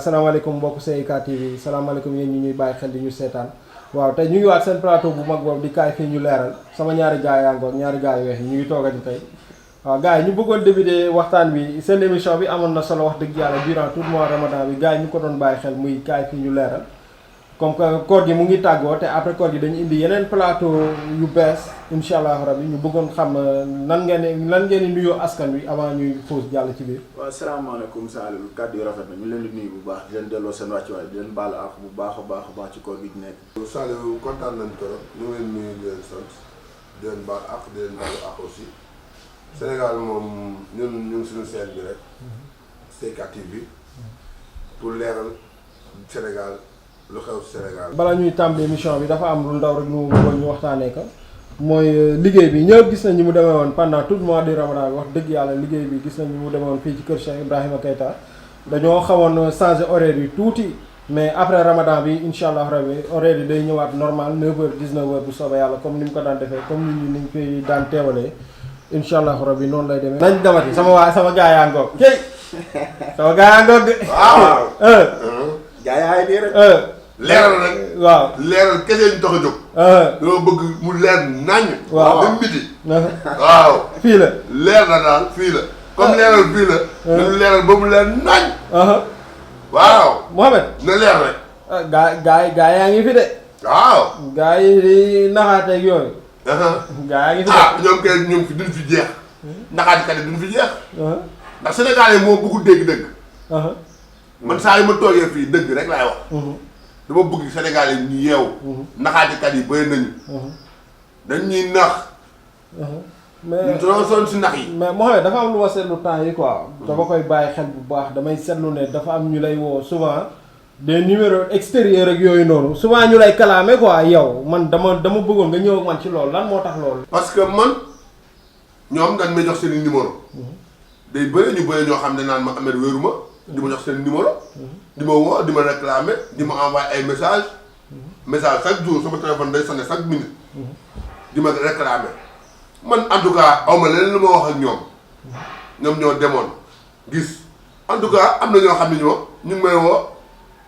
asalaamaaleykum mbokk CIK TV salaamaaleykum yéen ñi ñuy bàyyi xel di ñu seetaan waaw tey ñu ngi waat seen plateau bu mag boobu di kaay fii ñu leeral sama ñaari gaay yaa ngoog ñaari gaay yu weex yi ñu ngi toogati tey waaw gars yi ñu bëggoon débuter waxtaan bi seen émission bi amoon na solo wax dëgg yàlla durant tout mois ramadan bi gars yi ñu ko doon bàyyi xel muy kaay fii ñu leeral comme que koor gi mu ngi tàggoo te après koor gi dañu indi yeneen plateau yu bees incha allah rabbi ñu bëggoon xam lan ngeen di nuyoo askan wi avant ñuy xuus jàll ci biir. waaw salaamaaleykum Saliou kàddu yi rafet na ñu leen di nuyu bu baax di leen delloo seen wàccuwaay di leen baal ak bu baax a baax ci koor gi di nekk. Saliou kontaan nañ trop ñu ngi leen nuyu di leen sant di leen baal ak di leen baalu ak aussi Sénégal moom ñun suñu seen bi rek CIK TV pour leeral Sénégal. lu xew Sénégal. bala ñuy tàmbali émission bi dafa am lu ndaw rek lu bëggoon ñu waxtaanee ko mooy liggéey bi ñëpp gis nañ ni mu demee woon pendant tout le mois de Ramadan bi wax dëgg yàlla liggéey bi gis nañ ni mu demee woon fii ci kër Cheikh Ibrahima Keita dañoo xawoon changer horaire yi tuuti mais après Ramadan bi incha allah rabi horaire yi day ñëwaat normal 9h 19h bu soobee yàlla comme ni mu ko daan defee comme nit ñi ni ñu koy daan teewalee incha allah rabi noonu lay demee. nañ demati sama gaa yaa ngoog kay sama gaa yaa ngoog de. waaw. gaa yaa ngi rek. leeral rek. waaw leeral kese ñu tax a jóg. dama bëgg mu leer naññ. waaw ba midi. waaw. fii la. leer na daal fii la. comme leeral fii la. nañu leeral ba mu leer naññ. waaw. Mohamed. na leer rek. gaa yaa ngi fi de. waaw. gaa yi di naxaateeg yooyu. gaa yaa ngi fi de. ñoom kay ñoom fi duñ fi jeex. naxaatikat yi duñ fi jeex. ndax Sénégal yi moo bëgg dégg-dëgg. man saa yu ma toogee fii dëgg rek laay wax. dama bëgg Sénégal yi ñu yeewu. naxaatikat yi bëri nañu. dañ ñuy nax. mais ñun dañoo sonn si nax yi. mais Mohamed dafa am lu ma seetlu temps yi quoi. dama koy bàyyi xel bu baax damay seetlu ne dafa am ñu lay woo souvent des numéros extérieurs ak yooyu noonu souvent ñu lay kalaame quoi yow man dama bëggoon nga ñëw ak man ci loolu lan moo tax loolu. parce que man ñoom dañ may jox seen i numéro. day bëri ñu bëri ñoo xam ne naan ma Ameth wéeru ma. di ma jox seen numéro. di ma woo di ma réclamer di ma envoyer ay message chaque jour sama téléphone day sonné chaque minute. di ma réclamer man en tout cas aw ma leneen lu ma wax ak ñoom. ñoom ñoo demoon gis en tout cas am na ñoo xam ne ñu ngi may woo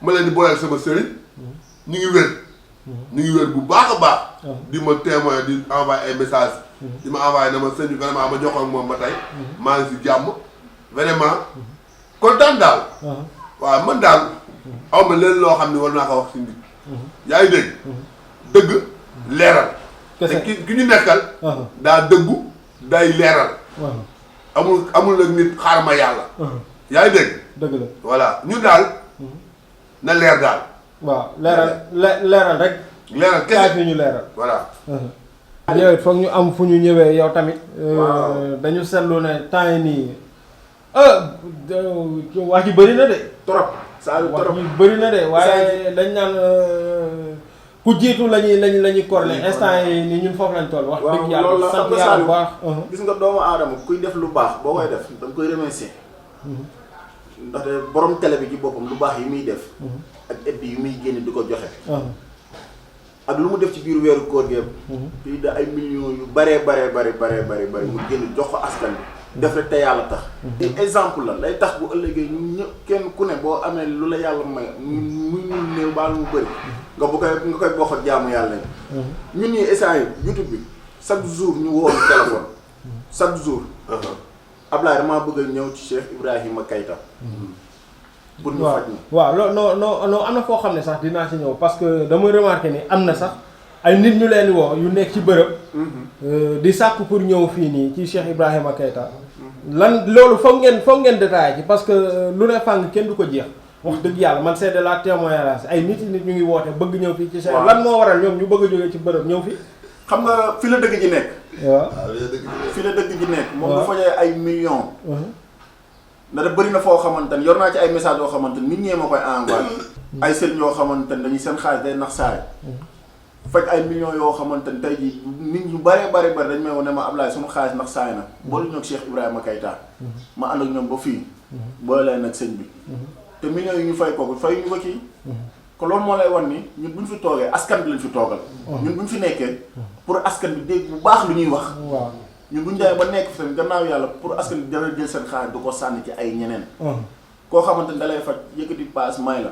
ma leen di booleel sama sëriñ ñu ngi wér. ñu ngi wér bu baax a baax. di ma témoin di envoyer ay message di ma envoyer na ma sëñ bi vraiment ma jox ak moom ba tey. maa ngi si jàmm vraiment. kontaan daal. waaw man daal aw ma leen loo xam ne war naa ko wax si nit. yaa ngi dégg. dëgg leeral. te ki ñu nekkal. daa dëggu day leeral. amul nag nit xaar ma yàlla. yaa ngi dégg. dëgg la voilà ñu daal na leer daal. waaw leeral rek. leeral kese kaay fi ñu leeral. voilà. yow it foog ñu am fu ñu ñëwee yow tamit. dañu seetlu ne temps yi nii. wax ji bëri na de. trop Saliou trop wax ji bëri na de waaye dañ naan ku jiitu la ñuy corle instant yi ni ñun foofu lañ toll. wax dëgg yàlla sant yàlla bu baax. gis nga doomu aadama kuy def lu baax boo koy def da nga koy remercier. ndaxte borom télé bi ci boppam lu baax yi muy def. ak ëpp yi muy génne di ko joxe. ak lu mu def ci biir weeru koor gi yëpp. fii da ay millions yu bare mu génn jox ko askan bi. def rek te yàlla tax. te exemple la lay tax bu ëllëgee ñun ñëpp kenn ku ne boo amee lu la yàlla may muy néew baal mu bëri nga koy bokk ak jaamu yàlla yi. ñun ñii instant yi YouTube bi chaque jour ñu woo téléphone. chaque jour. Ablaye damaa bëgg a ñëw ci Cheikh Ibrahima Keita. pour ñu faj ma. waaw non am na foo xam ne sax dinaa ci ñëw parce que dama remarqué ni am na sax. ay nit ñu leen woo yu nekk ci bërëb. di sàkku pour ñëw fii nii ci Cheikh Ibrahima Keita. lan loolu foog ngeen détaillé ci parce que lu ne fàng kenn du ko jeex. wax dëgg yàlla man c'est de la témoignage ay nit ñu ngi woote bëgg ñëw fii ci Cheikh. lan moo waral ñoom ñu bëgg a jógee ci bërëb ñëw fi. xam nga fi la dëgg ji nekk. waaw fi la dëgg ji nekk. moom bu fajee ay millions. na da bëri na foo xamante ni yor naa ci ay message yoo xamante ni nit ñee ma koy envoyé. ay sëriñ yoo xamante ni dañuy seen xaalis day nax saay. faj ay millions yoo xamante ni tey jii nit ñu bëree dañ may wone ma Ablaye suñu xaalis ndax saay na. boole ñoo ak Cheikh Ibrahima Keita. ma ànd ak ñoom ba fii. boole leen ak sëñ bi. te millions yi ñu fay kooku fay ñu ko kii. kon loolu moo lay wan ni ñun bu ñu fi toogee askan bi lañ fi toogal. ñun bu ñu fi nekkee. pour askan bi dégg bu baax lu ñuy wax. ñun bu ñu demee ba nekk fi tamit gannaaw yàlla pour askan bi dana jël seen xaalis du ko sànni ci ay ñeneen. koo xamante ni da lay faj yëkkati paas may la.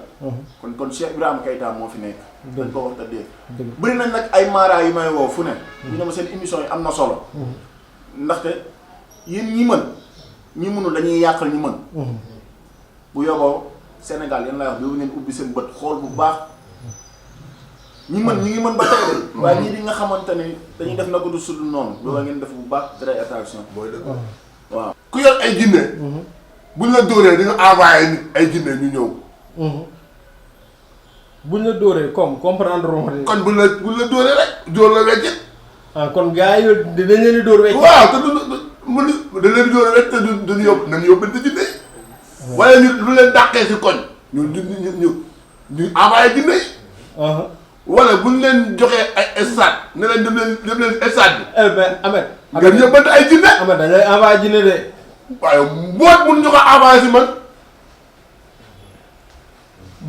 kon Cheikh Ibrahima Keita moo fi nekk. dañ ko wax te dégg. bëri nañ nag ay maara yu may woo fu ne. ñu ne ma seen émission yi am na solo. ndaxte yéen ñi mën ñi mënul dañuy yàqal ñu mën. bu yoboo Sénégal yéen lay wax doo ngeen ubbi seen bët xool bu baax. ñi mën ñi ngi mën ba tey de. waaye ñii di nga xamante ni dañuy def na ko du sudul noonu. loolu ngeen def bu baax très attention. booy dëgg waaw. ku yor ay jinne buñ la dóoree di nga envoyé nit ay jinne ñu ñëw. buñ la dóoree comme comprendre ma de. kon buñ la dóoree rek dóor la weccit. kon gars yi dañ leen di dóor weccit. waaw te dañ leen di dóor rek te duñu yóbbu nañu yóbbante jinne yi. wala ñu lu leen dàqee si koñ. ñu envoyé jinne yi. wala buñ leen joxee ay stade ne leen dem leen stade bi. mais Ahmed. ngeen yóbbante ay jinne. Ahmed dañ lay envoyé jinne de. waaye mbóot mun ñu ko envoyé si man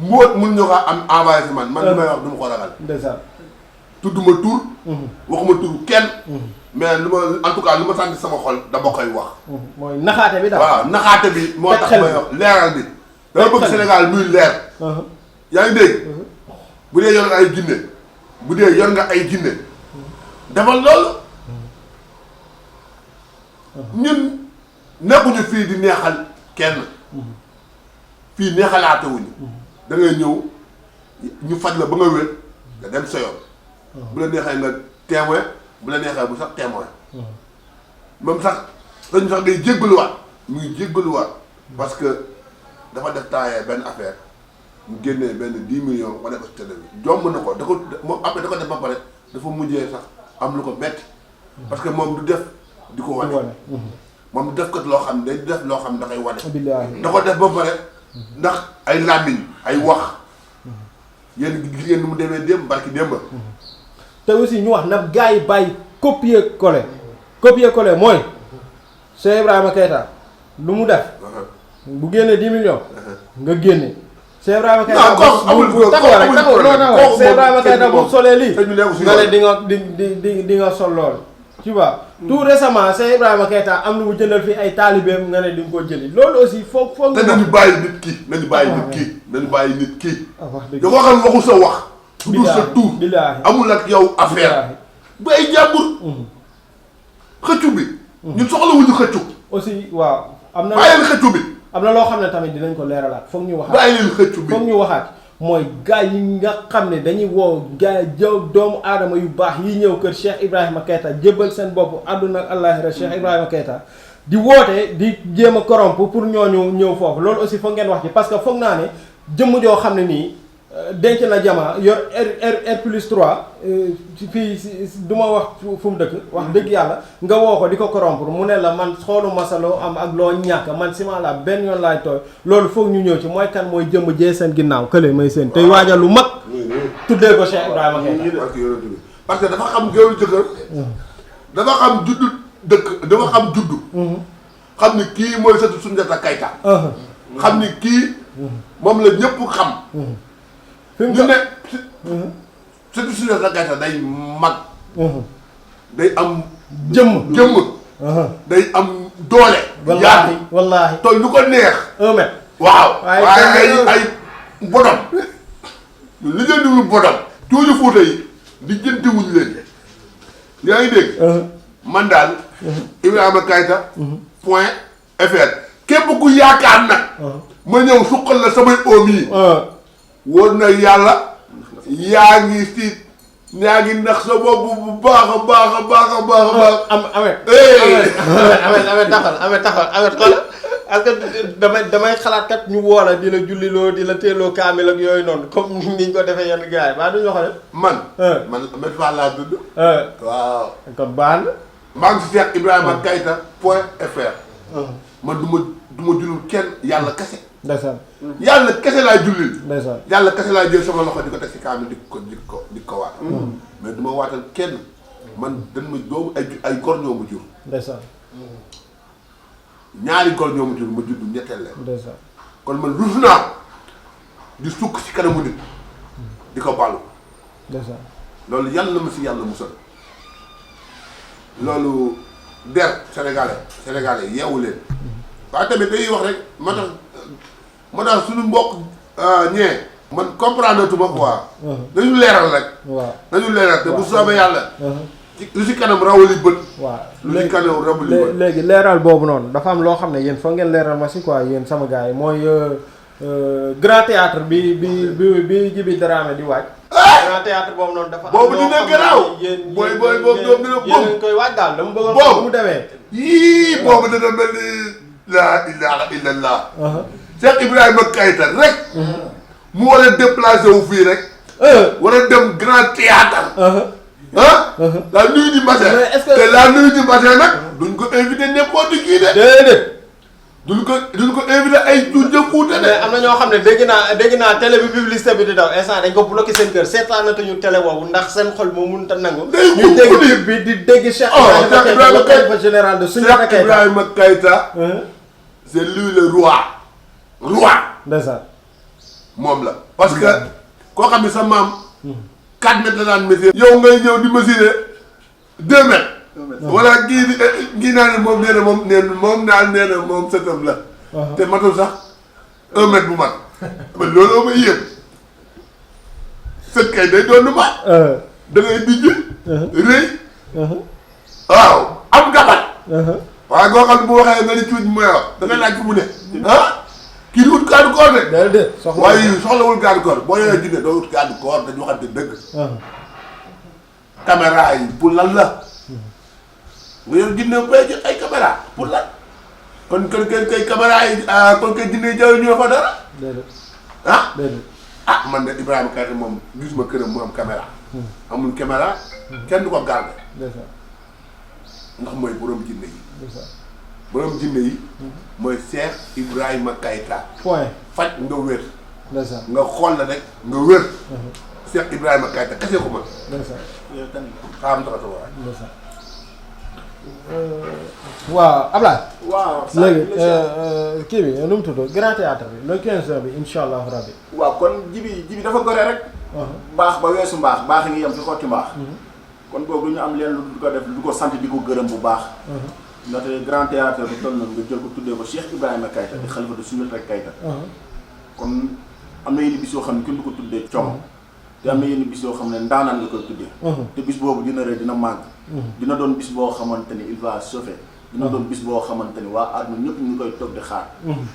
mbóot mun ñu ko am envoyé si man li may wax du ma ko ragal. ndeysaan. tudduma tur. waxuma tur kenn. mais lu ma en tout cas lu ma sant sama xol dama koy wax. mooy naxaate bi daal. waaw naxaate bi moo tax may wax leeral bi. dama bëgg Sénégal muy leer. yaa ngi dégg. bu dee yor nga ay jinne bu dee yor nga ay jinne defal loolu. ñun nekkuñu fii di neexal kenn. fii neexalaate wuñu. da ngay ñëw ñu faj la ba nga wér nga dem sa yoon. bu la neexee nga témoin bu la neexee bu sax témoin. même sax dañu sax day jéggaluwaat muy jéggaluwaat parce que dafa def taayee benn affaire mu génnee benn 10 millions wane ko si télé bi jomb na ko da ko moom après da ko def ba pare dafa mujjee sax am lu ko metti parce que moom du def di ko wane. moom du def kat loo xam ne day def loo xam ne da koy wane. da ko def ba pare ndax ay làmmiñ ay wax yéen jigéen ni mu demee démb barki démb. te aussi ñu wax nag gars yi bàyyi copier coller mooy Cheikh Ibrahima Keita lu mu def. bu génnee 10 millions. nga génne. Cheikh Ibrahima Keita Cheikh Ibrahima Keita bu solee lii. nga ne di nga sol lool. tu vois tout récemment Cheikh Ibrahima Keita am lu mu jëndal fi ay taalibeem nga ne di nga ko jëli loolu aussi foog te nañu bàyyi nit ki nañu bàyyi nit ki. da ko xam waxu sa wax. tudd sa tur amul ak yow affaire. bu ay jàmbur. xëccu bi. ñun soxlawuñu xëccu. aussi waaw am na. bàyyi leen xëccu bi. am na loo xam ne tamit dinañ ko leeralaat foog ñu waxaat. bàyyi leen xëccu bi foog ñu waxaat mooy gars yi nga xam ne dañuy woo gars jëw doomu aadama yu baax yi ñëw kër Cheikh Ibrahima Keita jébbal seen bopp àdduna ak àllaaxira Cheikh Ibrahima Keita di woote di jéem a corrompre pour ñooñu ñëw foofu loolu aussi foog ngeen wax ci parce que foog naa ne jëmm joo xam ne nii denc na jamaa yor R+3 fii du ma wax fu mu dëkk wax dëgg yàlla nga woo ko di ko corrompre mu ne la man xooluma sa loo am ak loo ñàkk man ciment la benn yoon laay tooy loolu foog ñu ñëw ci mooy kan mooy jëmm jee seen ginnaaw kële may seen tey waajal lu mag tuddee ko Cheikh Ibrahima Keita parce que dafa xam géwél jëkkër dafa xam juddu dëkk dafa xam juddu xam ni kii mooy sëtu Soundiata Keita xam ni kii moom la ñëpp xam ñu ne surtout Soundiata Keita day mag day am jëmm day am doole yaatu wallaahi tool lu ko neex 1 mètre waaw waaye ay bodom li ngeen diwul bodom tuuti Fuuta yi di jëntiwuñ leen yaa ngi dégg man daal Ibrahima Keita point fr képp ku yaakaar nag ma ñëw suqal la samay oom yi wóor na yàlla yaa ngi si yaa ngi nax sa bopp bu baax a baax a baax a baax a baax. Amet taxal parce que damay xalaat kat ñu woo la di la julliloo di la teeloo kaamil ak yooyu noonu comme niñ ko defee yenn gars yi ba duñu ko def. man Amet Fall laa tudd. waaw. kon baax na. maa ngi si Cheikh Ibrahima Keita point fr. man du ma jullul kenn yàlla kese. ndeysaan. yàlla kese laa jullil. ndeysaan. yàlla kese laa jël sama loxo di ko teg si kaamil di ko waat. mais du ma waatal kenn man dañ ma doomu ay gor ñoo ma jur. ndeysaan. ñaari gor ñoo ma jur ma judd ñetteel leen. ndeysaan. kon man rus naa di sukk si kanamu nit di ko baalu. ndeysaan. loolu yàlla na ma si yàlla musal loolu der sénégalais yeewu leen. waaye tamit dañuy wax rek moo tax moo tax suñu mbokk ñee man comprendre tuma quoi. dañu leeral rek. waaw dañu leeral te bu soobee yàlla. lu si kanam rawali bët. waaw lu si kanam rawali bët. léegi leeral boobu noonu dafa am loo xam ne yéen foog ngeen leeral ma si quoi yéen sama gars yi mooy grand théâtre bi Djiby Dramé di waaj. grand théâtre boobu noonu dafa am boobu dina garaaw booy boobu dina bom yéen koy waaj daal dama bëgg a mu demee. yii boobu dana mel ni laa ilaha illallah. Cheikh Ibrahima Keita rek. mu war a déplacé wu fii rek. war a dem grand théâtre. la nuit du matin. mais est-ce que te la nuit du matin nag. duñ ko invité n'importe qui de. déedéet. duñ ko invité ay du jëfuute de. mais am na ñoo xam ne dégg naa télé bi publicité bi di daw instant dañ ko bloqué seen kër seetaanatuñu télé boobu ndax seen xol moo mënut a nangu. ñu dégg pub bi di dégg Cheikh Ibrahima Keita le général de Soundiata Keita. Cheikh Ibrahima Keita. c'est lui le roi. ndeysaan. moom la parce que koo xam ne sa maam 4 mètres la daan mesurer. yow ngay ñëw di mesurer 2 mètres. wala kii naa ne moom nee na moom sëtam la. te matul sax 1 mètre bu mat. mais loolu ma yéem sët kay day doon nu mat. da ngay dijj. rëy. waaw am gabat. waaye koo xam ne bu waxee nga ni tuuti mooy wax da nga laaj mu ne. kii di wut garde corps de. déedéet soxla waaye soxlawul garde corps boo yoree jinne doo wut garde corps dañu waxante dëgg. caméra yi pour lan la. nga yor jinne bay jël ay caméra pour lan. kon kay caméra yi kon kay jinne jaay ñu fa dara. déedéet. déedéet. man de Ibrahima Keita moom gisuma këram mu am caméra. amul caméra. kenn du ko garde. ndax mooy borom jinne yi. borom jinne yi. mooy Cheikh Ibrahima Keita. point. faj nga wér. ndeysaan. nga xool la rek nga wér. Cheikh Ibrahima Keita kese ko mën. ndeysaan. yow tamit xam nga waay. ndeysaan. waaw Ablaye. waaw léegi kii bi nu mu tudd grand théâtre bi le 15 heures bi incha allah rabbi. waaw kon Djiby dafa gore rek. baax ba weesu mbaax baax ngi yem fi xotti mbaax. kon boobu du ñu am leen lu du ko def lu ko sant di ko gërëm bu baax. ndaxte grand théâtre bi toll na nga jël ko tuddee ko Cheikh Ibrahima Keita di xalifa de Soundiata Keita. kon am na yenn bis yoo xam ne kenn du ko tuddee coomo. te am na yenn bis yoo xam ne ndaanaan nga koy tuddee. te bis boobu dina rëy dina màgg. dina doon bis boo xamante ni il va sauver. dina doon bis boo xamante ni waa àdduna ñëpp ñu ngi koy toog di xaar.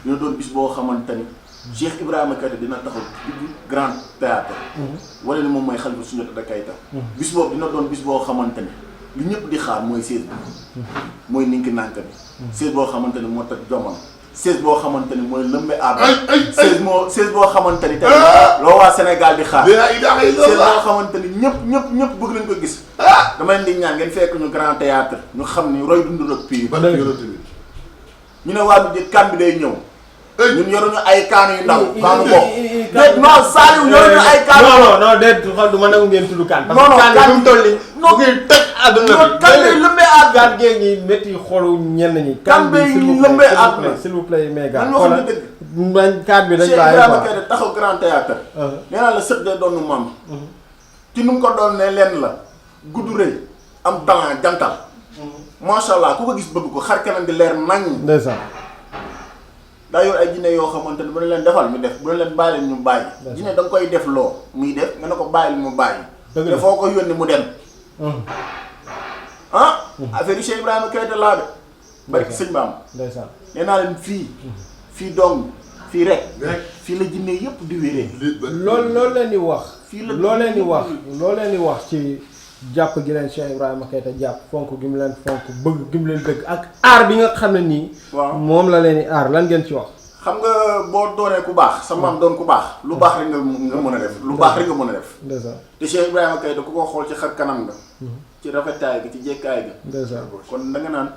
dina doon bis boo xamante ni Cheikh Ibrahima Keita dina taxaw digg grand théâtre. wala ni moom mooy xalifa Soundiata Keita. bis boobu dina doon bis boo xamante ni li ñëpp di xaar mooy sees bi. mooy ninki nànk bi. sees boo xamante ni moo tax jamono. sees boo xamante ni mooy lëmbe àdduna. sees boo xamante ni tamit loo waa Sénégal di xaar. sees boo xamante ni ñëpp bëgg nañ ko gis. dama leen di ñaan ngeen fekk ñu grand théâtre ñu xam ni roy dund ak pire. ñu ne waa bi kan bi day ñëw. ñun yoruñu ay kaan yu ndaw. kaan bokk déet non Saliou yoruñu ay kaan. non déet xool du ma nangu ngeen tudd kaan. non non kaan bi mu toll nii. non bu ngi toj àdduna bi. kan bi lëmbee àdduna. kaan gee ngi métti xolu ñenn ñi. kan bi lëmbee àdduna s'il vous plaît mais gars. man waxuñu dëgg. man kaan bi dañ Cheikh bàyyi Ibrahima Keita taxaw grand théâtre. nee naa la sët de doon nu maam. ci nu mu ko doon ne lenn la. gudd rëy am talent jantal. macha allah ku ko gis bëgg ko xar kanam di leer naññ. ndeysaan. daa yor ay jinne yoo xamante ni bu ne leen defal mu def bu ne leen bàyyi leen ñu bàyyi. jinne da nga koy def loo muy def nga ne ko bàyyi mu bàyyi. dëgg la te foo ko yónni mu dem. affaire yi Cheikh Ibrahima Keita laa de. barki sëñ Baam. ndeysaan. nee naa leen fii dong fii rek. fii la jinne yëpp di wéree. loolu leen di wax. fii la loo leen di wax ci jàpp gi leen Cheikh Ibrahima Keita jàpp fonk gi mu leen fonk bëgg gi mu leen bëgg ak aar bi nga xam ne nii. waaw moom la leen di aar lan ngeen ci wax. xam nga boo doonee ku baax sa maam doon ku baax lu baax rek nga mën a def lu baax rek nga mën a def. ndeysaan. te Cheikh Ibrahima Keita ku ko xool ci xar kanam nga. ci rafetaay gi ci jekkaay gi. ndeysaan. kon da nga naan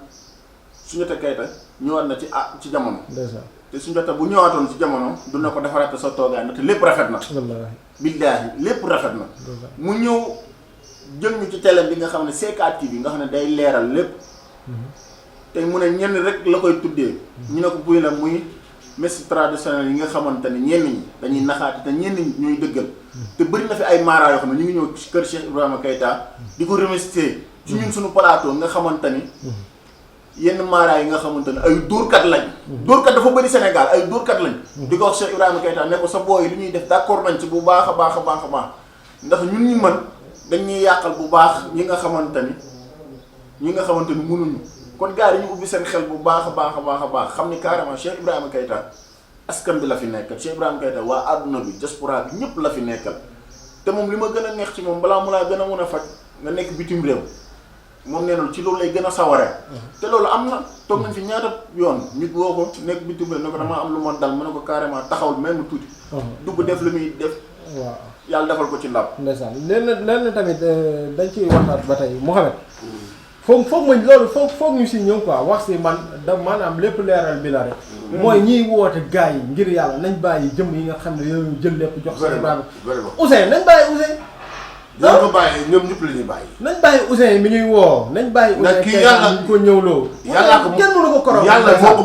Soundiata Keita ñëwaat na ci jamono. ndeysaan. te Soundiata bu ñëwaatoon ci jamono du na ko defaraat sa toogaay na te lépp rafet na. wallaahi. billaahi lépp rafet na. mu ñëw jël ñu ci télé bi nga xam ne CK TV nga xam ne day leeral lépp. te mu ne ñenn rek la koy tuddee. ñu ne ko buy la muy messi traditionnel yi nga xamante ne ñenn ñi dañuy naxaati te ñenn ñi ñooy dëggal. te bëri na fi ay maara yoo xam ne ñu ngi ñëw ci kër Cheikh Ibrahima Keita di ko remercier ci ñun suñu plateau nga xamante ni yenn maara yi nga xamante ne ay dóorkat lañ. dóorkat dafa bëri Sénégal ay dóorkat lañ. di ko wax Cheikh Ibrahima Keita ne ko sa booy yi li ñuy def d'accord nañ ci bu baax a baax a baax a baax ndax ñun ñi mën dañuy yàqal bu baax ñi nga xamante ni mënuñu kon gars yi ñu ubbi seen xel bu baax a baax a baax a baax xam ni carrément Cheikh Ibrahima Keita askan bi la fi nekkal Cheikh Ibrahima Keita waa àdduna bi diaspora bi ñëpp la fi nekkal te moom li ma gën a neex ci moom balaa mu laa gën a mën a faj nga nekk bitim réew moom nee na ci loolu lay gën a sawaree te loolu am na toog nañ fi ñaata yoon nit woo ko nekk bitim réew ne ko damaa am lu ma dal mu ne ko carrément taxawul même tuuti dugg def lu muy def waaw yàlla defal ko ci ndam ndeysaan lenn tamit dañ ciy waxtaat ba tey Mouhamed foog ma loolu foog ñu si ñëw quoi wax si man da maanaam lépp leeral bi la rek mooy ñiy woote gars yi ngir yàlla nañ bàyyi jëm yi nga xam ne yooyu jël lépp jox si Ibrahima Ouzin nañ bàyyi Ouzin dañ ko bàyyi ñoom ñëpp la ñuy bàyyi nañ bàyyi Ouzin mi ñuy woo nañ bàyyi Ouzin kii yàlla ñu ko ñëwloo yàlla ko kenn mënu ko korom yàlla moo ko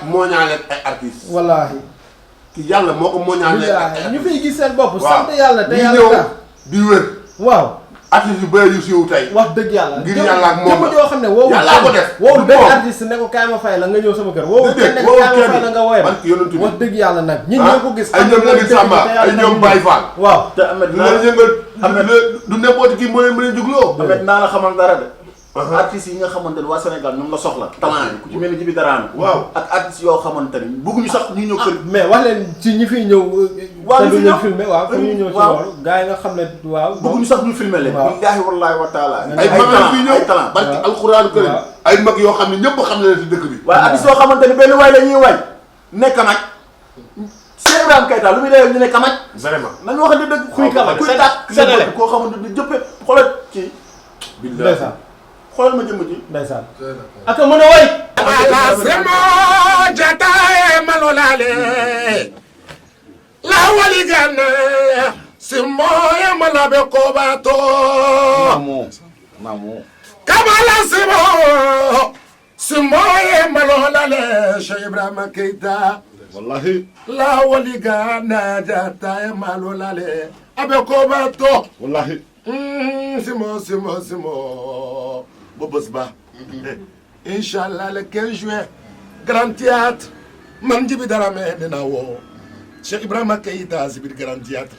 mooñaale ay artistes wallaahi kii yàlla moo ko mooñaale ay ñu fiy gis seen bopp sant yàlla te ñëw yàlla tax di wér waaw artistes yu bëri yu siiw tey wax dëgg yàlla ngir yàlla ak moom la joo xam ne woowul yàllaa ko def woowul benn artiste ne ko kaay ma fay la nga ñëw sama kër woowul kenn ne ko kaay ma fay la nga woowee wax dëgg yàlla nag ñun ñoo ko gis ay ñoom Lamine Samba ay ñoom Baye Fall waaw te Ahmed lu leen yëngal du n'importe qui moo leen mën a jugloo Ahmed naa la xamal dara de artistes yi nga xamante ne waa Sénégal ñoom la soxla talent yi ku ci mel ni Djiby Dramé waaw ak artistes yoo xamante ni bëgguñu sax ñu ñëw kër mais wax leen ci ñi fiy ñëw waaw ñu fi ñëw filmé waaw pour ñu ñëw ci loolu gars yi nga xam ne waaw bëgguñu sax ñu filmé leen billaahi wallaahi wa taala ay mag fii ñëw barki alxuraanu karim ay mag yoo xam ne ñëpp xam ne leen si dëkk bi waaye artistes yoo xamante ni benn waay la ñuy waay nekk nag Cheikh Ibrahima Keita lu muy dee ñu ne kamaj vraiment nañu waxante dëgg kuy kamaj kuy tàkk koo xamante ni jëppe xoolal kii ndeysaan xoolal ma jëmm ji ndeysaan ak mën a way ala semo jataye malolale la waligane simo ye malabe kobato mamu kamala simo ye malolale Cheikh Ibrahima Keita wallahi la waligane jataye malolale abe kobato wallahi simo ba bés ba inchallah le 15 juin Grand Théâtre man Djiby Dramé dina woo Cheikh Ibrahima Keita si biir Grand Théâtre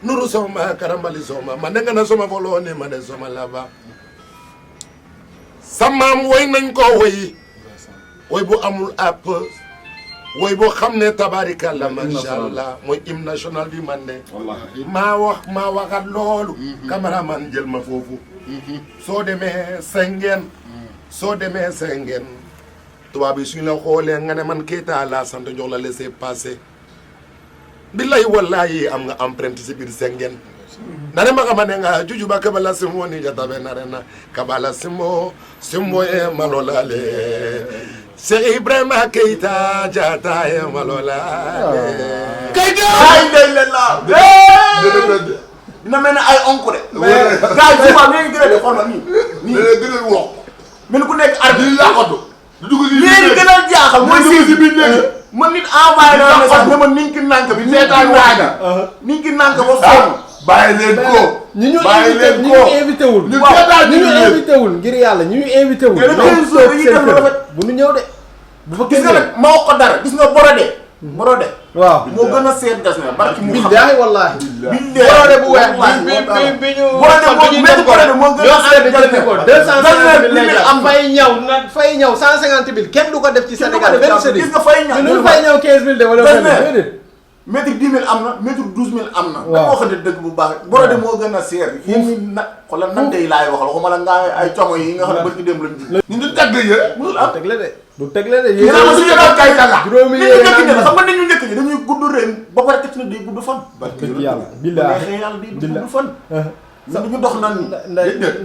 nuru soma karambali soma man nga na soma folo ni ma de soma laba samaam woy nañ ko woy bu amul app woy boo xam ne tabarikàlla macha allah mooy hymne national bi man de maa waxat loolu cameraman jël ma foofu soo demee Sengheen tubaab bi suñu la xoolee nga ne man Keita laa sant jox la laisser passer billahi wallahi am nga empreinte si biir Sengheen nane ma xamane nga jujuba kabala simo ni jatabe narena kabala simo e malolale Cheikh Ibrahima Keita jata e malolale Keita ay day leen la dina mel ne ay onk de gars yi souvent léegi gën a def xool ma nii gën a wax mel ku nekk arbi di laqatu du dugg si léegi gën a jaaxal mooy si biir léegi man nit envoyé na message ne ma ninki nànk bi seetaan waaga ninki nànk ba sonn bàyyi leen ko ñu bàyyi leen ko invité wul ñu seetaan ñu invité wul ngir yàlla ñu invité wul bu ñu ñëw de bu fa gis nga nag ma wax ko dara gis nga borode waaw moo gën a seet gas na barki mu xam billaahi wallaahi borode bu weex bi ñu borode moo gën a seet gas na ko 250 000 lay am fay ñaw 150 000 kenn du ko def ci Sénégal benn sëriñ gis nga fay ñaw ñu fay ñaw 15 000 de wala mètre 10 000 am na mètre 12 000 am na. waaw da waxante dëgg bu baax borode moo gën a seer. foofu nag xoolal nan day laay wax waxuma la nga ay como yi nga xam ne bëgg dem lañ ji. ñu du tagg yi mënul am tegle de du tegle de yéen a ma suñu daal kay la juróomi nit ñu njëkk ñi xam nga nit ñu njëkk ñi dañuy gudd ren ba pare tëj na day gudd fan. dëgg yàlla billaahi yàlla day gudd fan. ñun duñu dox nan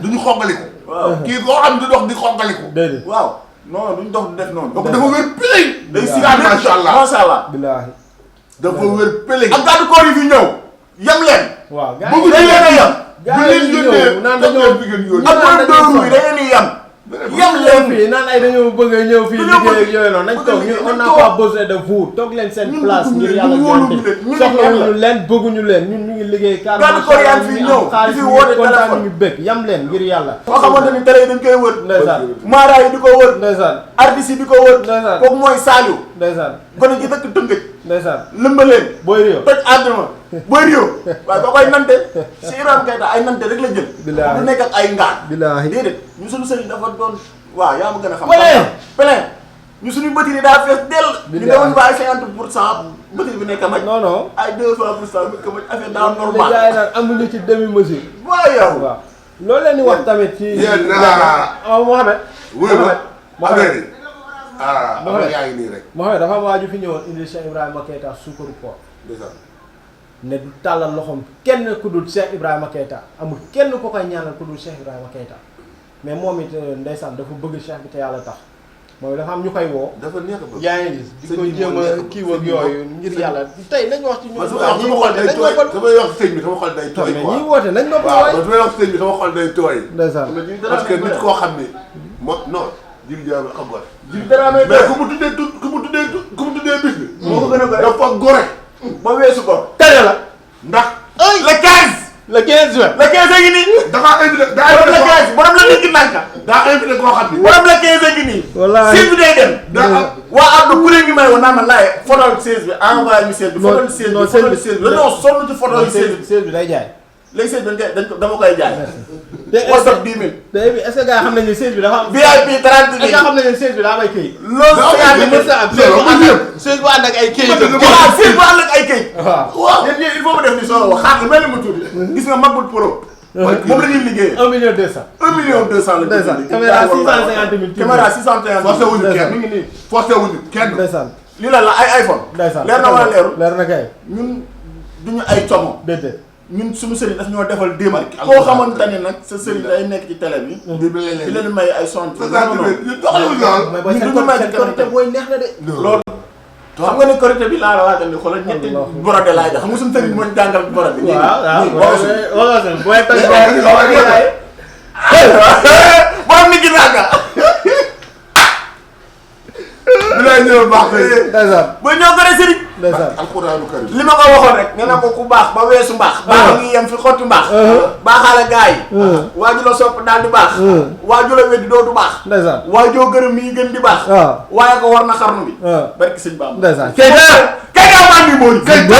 duñu xongaliku waaw kii koo xam du dox di xongaliku déedéet waaw non duñ dox di def noonu. donc dafa wér piling day si macha allah macha allah. billaahi dafa wér piling ak gàddu koor yi fi ñëw yem leen. waaw bëgg dañ leen a yem. gaa yi ñëw naan dañoo bi ngeen yónni ak borom dóoru yi da ngeen di yem. yam leen fii naan ay dañoo bëgg a ñëw fii liggéey ak yooyu noonu nañ toog ñu on n'a pas besoin de vous toog leen seen place ngir yàlla soxlawuñu leen bëgguñu leen ñun ñu ngi liggéey gàllankoor ko yaa ngi fi ñëw di fi woote kontaan téléphone ñu bëgg yam leen ngir yàlla foo xamante ni télé yi dañ koy wër ndeysaan maara yi di ko wër ndeysaan artistes yi di ko wër ndeysaan kooku mooy Saliou ndeysaan gone gi dëkk Tëngëj ndeysaan lëmbaleen booy réew toj àdduna booy réew waaye ba koy nante si Ibrahima Keita ay nante rek la jël Billaahi. du nekk ak ay ngaar Billaahi. déedéet ñu suñu sëriñ dafa doon waaw yaa ma gën a xam Plein. ñu suñu batterie daa fees dell ñu Billaahi. demoon ba ay 50% batterie bi nekk maj non non ay 200% bi ko maj affaire daa li normal gars yi naan amuñu ci demi mesure waaw yow waaw loolu leen di wax tamit ci yéen naa Mohamed wuy ma Mohamed affaire yi ah Mohamed. yaa ngi nii rek Mohamed dafa am waaju fi ñëwoon indi Cheikh Ibrahima Keita suukaru koor ndeysaan ne du tàllal loxoom kenn ku dul Cheikh Ibrahima Keita amul kenn ku koy ñaanal ku dul Cheikh Ibrahima Keita mais moom it ndeysaan dafa bëgg Cheikh bi te yàlla tax mooy dafa am ñu koy woo. dafa neex a bëgg. yaa ngi gis di ko sëñ bi jéem moo a nekk kii sëñ ak bi yooyu ngir yàlla tey nañ wax ci ñun. man su ma wax sama xol day tooy damay wax sëñ bi sama xol day tooy mais quoi. ñi woote nañ ma ko waaw waay. man su may wax sëñ bi sama xol day tooy. ndeysaan parce que nit koo xam ni mo non Djiby Dramé xam nga. Djiby Dramé mais ku mu tuddee ku mu tuddee bis bi. moo ko gën a gore dafa gore. ba weesu ko. tane la. ndax. le 15. le 15 juin. le 15 a ngi nii. dafa invité daa borom le invité 15 borom la nit ki nànka. daa invité koo xam ni. borom le 15 a ngi nii. wallaahi sëñ bi day dem. daa am waa Abdou ku leen ngi may woon naan ma laaj photo 16 bi envoyé ñu 16 bi. non photo 16 bi non photo 16 bi dañoo sonn ci photo yi 16 bi. 16 bi day jaay. léegi 16 bi dañ ko dama koy jaay. te est-ce WhatsApp que 10 000. te est-ce que gars xam nañu ne 16 bi dafa am. VIP 30 000. est-ce que xam nañu ne 16 bi daa am ay këyit. loolu c'est 16 bu ànd ak 16 bu ànd ak ay këyit. voilà 16 bu ànd ak ay këyit. waaw. waaw yéen il faut mu def ni solo wax xaar nga mel ni mu tuuti. gis nga Macbook Pro. moom la ñuy liggéeyee. 1 million 200. 1 million 200 la. ndeysaan caméra 650 000. caméra 650 000. forcé wuñu kenn mi ngi nii. forcé wuñu kenn. ndeysaan. lii la ay iPhone. ndeysaan leer na wala leerul. leer na kay. ñun duñu ay como. déedéet. ñun suñu sëriñ daf ñoo defal démb. koo xamante ni nag sa sëriñ day nekk ci télé bi. di leen may ay son. mais booy seen korité booy neex na de. loolu. xam nga ne korité bi laa la waajal ni xoolal ñetti borode laay def xam nga suñu sëriñ moo ñu jàngal borode. waaw waaw booy toj borom ni gi naaga. bi lay ñëw baax tey. ndeysaan ba ñoo gën a sëriñ. ndeysaan. alxuraanu karim. li ma ko waxoon rek nee na ko ku baax ba weesu mbaax. baax ngi yem fi xotti mbaax. baaxaale gaa yi. waaju la sopp daal di baax. waaju la weddi doo du baax. ndeysaan. waajoo gërëm mi gën di baax. waaw. waaye ko war na xarnu bi. barki sëñ Bamba. ndeysaan. Keita maa ngi mooy. Keita.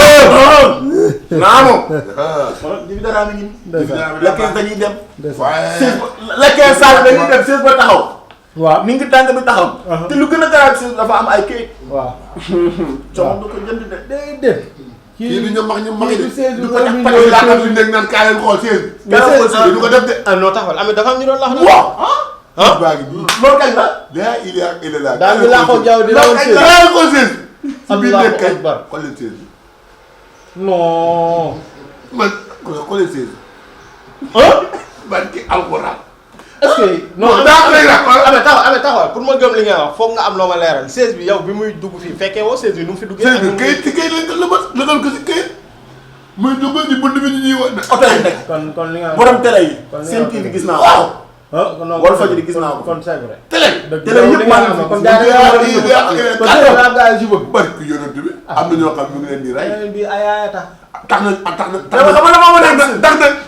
naa moom. Djiby Dramé mi ngi. ndeysaan. le 15 dañuy dem. ndeysaan. waaye. le 15 Sall dañuy dem 16 ba taxaw. waaw. ni ngi tàng bi taxaw. te lu gën a garaaw si dafa am ay kayit. waaw. coono du ko jënd de. déedéet. kii du ñu mag ñu mag kii yi du 16 du du ko ko def million pàcc laatal suñu nekk naan kaa leen xool 16. Kaa leen xool 16 du ko def de. ah non taxawal am dafa am ñu doon lax. waaw. ah baa ngi nii. loolu kañ la. daa il y a il est là. daal di laaxoo jaww di loolu lawoon kañ 16. la. kaa leen xool 16. si biir Allahu nekk kay akbar. xool leen 16 bi. non. man xool leen 16 bi. ah. barki alxuraan. est-ce que. non daa koy la amee taxawal pour ma gëm li ngay wax foog nga am loo ma leeral 16 bi yow bi muy dugg fii fekkee woo 16 bi nu mu fi duggee. 16 bi kayit ci kayit lañ ko lëbët lëgal ko si kayit. muy dugg ci bunt bi ñu ñuy wax ne. oto yi nekk. kon li nga. borom télé yi. kon li nga seen wax TV dëgg. gis naa ko. ah kon non Walfadjri gis naa ko. kon c'est vrai. télé. télé yëpp maa ngi fi. kon gars yi dañoo war a jubóo. barki yonent bi. am na ñoo xam ñu ngi leen di rey. bi ay ay tax. tax na tax na. yow xam nga la moo nekk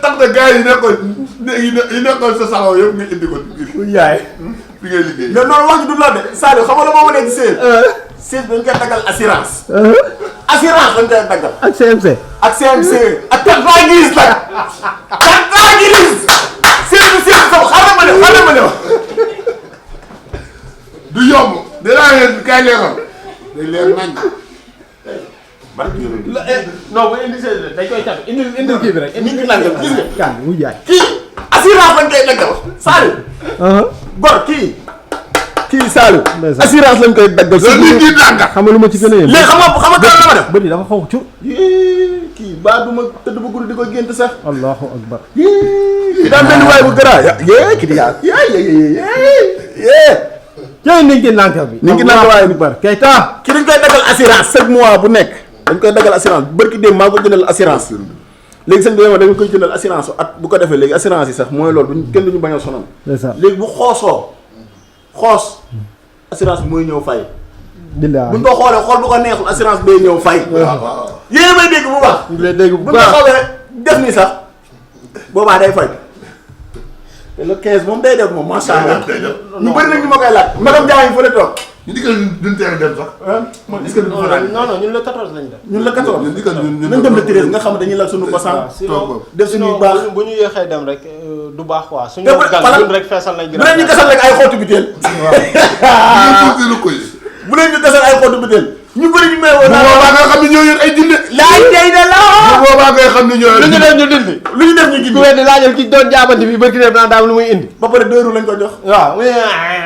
tax na gars yi nekkoon yi nekkoon sa salon yëpp nga indi ko ci biir yaay. fi ngay liggéey. mais noonu wax ji du la de Sadio xam nga la moo nekk seen. seen dañ koy daggal assurance. assurance dañ koy daggal. ak CMC. ak CMC ak carte grise nag. carte grise. seen sama xaaral ma ne du yomb. dinaa leen kay leeral. day leer nañ. barki yonent bi. non bu indi 16 dañ koy capté indi kii bi rek. nit ñi nangam gis nga. kan mu jaay. kii assurance lañ koy daggal Sadio. gor kii Sadio. ndeysaan. assurance lañ koy daggal. loolu nit ñi dànga. xam nga lu ma ci gën a yéen. léegi xam nga dara la ma def. bët yi dafa xaw cur. kii baa du ma tëdd ba guddi di ko gént sax. allahu akbar. kii daan benn waay bu gëraa kii di yaa jërëjëf nañ ci lànk bi. ñu ngi naan waaye bu bar Keita. ki dañ koy daggal assurance chaque mois bu nekk dañ koy daggal assurance bërki démb maa ko jëndal assurance léegi sëñ bi dañ koy jëndal assurance at bu ko defee léegi assurance yi sax mooy loolu kenn duñu bañ a sonal ndeysaan. léegi bu xoosoo xoos assurance bi mooy ñëw fay. billaay buñ ko xoolee xool bu ko neexul assurance bay ñëw fay. yéen may dégg bu baax. ñu ngi lay dégg bu buñ ko baax xoolee def ni sax boobaa day fay. te le 15 moom day def moom macha allah. ñu bëri nag ñu ma koy laaj. magam jaa ngi fële toog. ñu dikkal duñ teel a dem sax. man est-ce que duñ fa laaj. non ñun le 14 lañ def. ñun la 14 ñun dikkal ñun nañ dem le 13 nga xam ne dañuy lal suñu basan. sinon def suñuy baax. bu ñu yéexee dem rek du baax quoi. suñu te bu gan ñun rek feesal nañ. bu leen ñu gasal rek ay xottu biteel. bu leen ñu gasal ay xottu biteel. ñu bëri ñu may woo. bu boobaa nga xam ne ñoo yor ay junne. laaj day de la. bu boobaa ngay xam ne ñoo yor lu ñu def ñu dindi. lu ñu def ñu gindi. ku weddi laajal ki doon jaabante bi barki dem naa daam lu muy indi. ba pare 2 roues lañ ko jox. waaw.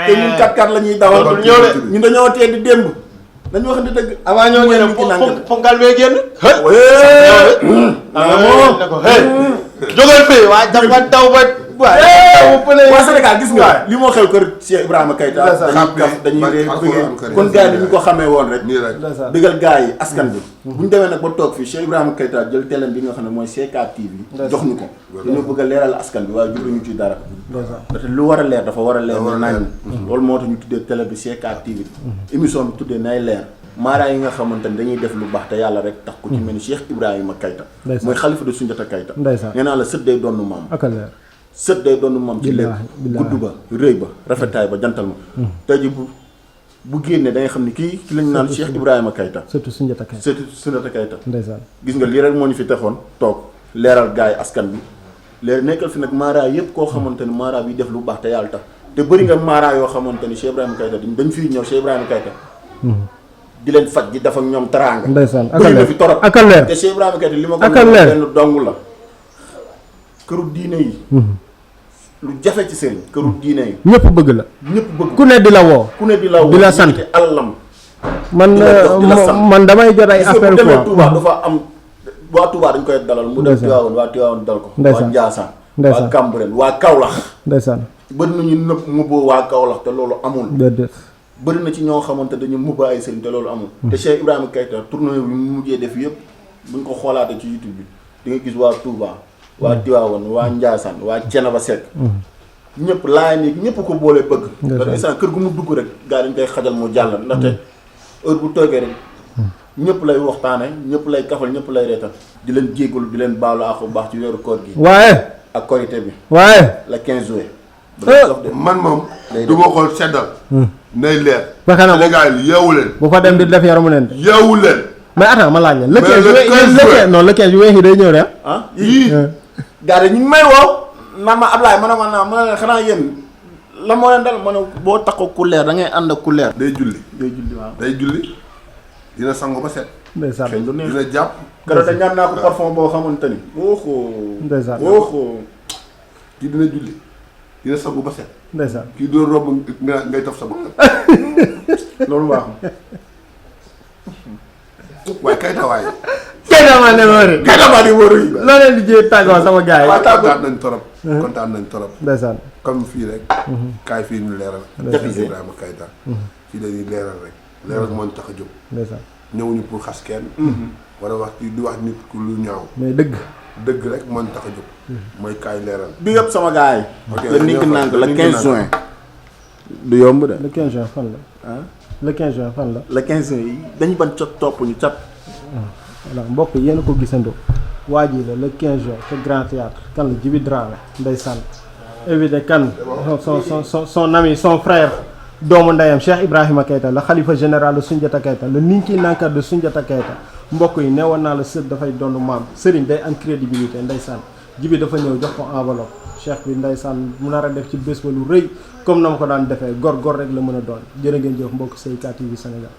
te ñun 4x4 la ñuy dawal. Waaw, ñëw de ñun dañoo teel di démb. dañu wax ne dëgg. avant ñoo mooy génn li ci naan gën. fonkal bee génn. moom ne ko jógal fii waa dafa daw ba. waa Sénégal gis nga li moo xew kër Cheikh Ibrahima Keita. dañuy kaf dañuy ree bëggee kon gars yi ñu ko xamee woon rek. nii rek dëggal gars yi askan bi. bu ñu demee nag ba toog fii Cheikh Ibrahima Keita jël télé bi nga xam ne mooy CK TV. jox ñu ko. dañoo bëgg a leeral askan bi waaye jubluñu ci dara. ndaxte lu war a leer dafa war a leer ne nañ. loolu moo tax ñu tuddee télé bi CK TV. émission bi tuddee nay leer. maara yi nga xamante ni dañuy def lu baax te yàlla rek tax ku ci mel ni Cheikh Ibrahima Keita. mooy xalifa de Soundiata Keita. nee naa la sët day doon maam. sët day doon maam ci lépp gudd ba rëy ba rafetaay ba jantal ma. tey ji bu génnee da nga xam ni kii ki lañ naan Cheikh Ibrahima Keita. surtout Soundiata Keita surtout Soundiata Keita. ndeysaan gis nga lii rek moo ñu fi taxoon toog leeral gars yi askan bi léegi nekkal fi nag maara yëpp koo xamante ni maara bi def lu baax te yàlla tax te bëri nga maara yoo xamante ni Cheikh Ibrahima Keita dañ fiy ñëw Cheikh Ibrahima Keita di leen faj di def ak ñoom teraanga. ndeysaan bëri na fi torop ak leer te Cheikh Ibrahima Keita li ma ko benn dong la këru diine yi lu jafe ci sëriñ këru diine yi ñëpp bëgg la ñëpp bëgg ku ne di la woo ku ne di la woo di la sant alalam man damay jot ay appel quoi Touba dafa am waa Touba dañ koy dalal mu dem Tivaouane waa Tivaouane dal ko waa Ndiassane waa Cambérène waa Kaolack ndeysaan bëri nañu nëpp mubboo waa Kaolack te loolu amul déedéet bëri na ci ñoo xamante dañu mubba ay sëriñ te loolu amul te Cheikh Ibrahima Keita tournée bi mu mujjee def yëpp buñ ko xoolaatee ci YouTube bi di nga gis waa Touba waa Tivaouane waa Ndiassane waa Thiénaba Seck ñëpp laay nii ñëpp ko boolee bëgg parce que instant kër gu mu dugg rek gars dañ koy xajal mu jàll ndaxte heure bu toogee rek ñëpp lay waxtaane ñëpp lay kafal ñëpp lay reetal di leen jégalu di leen baalu ak bu baax ci weeru koor gi waaye ak korité bi waaye la 15 juillet man moom du ma xool seddal nay leer ba xanaa Sénégal yi yeewu leen bu fa dem di def yaramu leen yeewu leen mais attends ma laaj leen le 15 juillet non le 15 juillet yi day ñëw de ah yii gars yi ñu ngi may woo naan ma Ablaye ma ne leen xanaa yéen la moo leen dal ma ne boo taxaw ku leer da ngay ànd ak ku leer day julli day julli waaw day julli dina sangu ba set ndeysaan xëy lu neex dina jàpp keroog da ñaan naa ko parfum boo xamante ni ndeysaan kii dina julli dina sangu ba set ndeysaan kii dina romb ngay taf sa bopp loolu baax waaye Keita waaye Keita maa ne wóori Keita maa di wóoru yi loo leen di jee tàggoo sama gars yi kontaan nañ torop kontaan nañ torop ndeysaan comme fii rek kaay fii ñu leeral Cheikh Ibrahima Keita fii dañuy leeral rek leeral moo ñu tax a jóg ndeysaan ñëwuñu pour xas kenn wala wax di wax nit ku lu ñaaw mais dëgg rek moo ñu tax a jóg mooy kaay leeral bi yëpp sama gars yi ok la nink naan ko le 15 juin du yomb de le 15 juin fan la ah le 15 juin fan la le 15 juin yi dañu ban cot topp ñu cat voilà mbokk yéen a ko gisandoo waa ji la le 15 juin ca Grand Théâtre kan la Djiby Dramé ndeysaan évité kan son ami son frère doomu ndeyam Cheikh Ibrahima Keita la xalifa général de Soundiata Keita le ninki nankar de Soundiata Keita mbokk yi neewoon naa la sët dafay doon maam sëriñ day am crédibilité ndeysaan Djiby dafa ñëw jox ko enveloppe cheikh bi ndeysaan mu nar a def ci bés ba lu rëy comme na ma ko daan defee gor rek la mën a doon jërë ngeen jëf mbokk CK TV Sénégal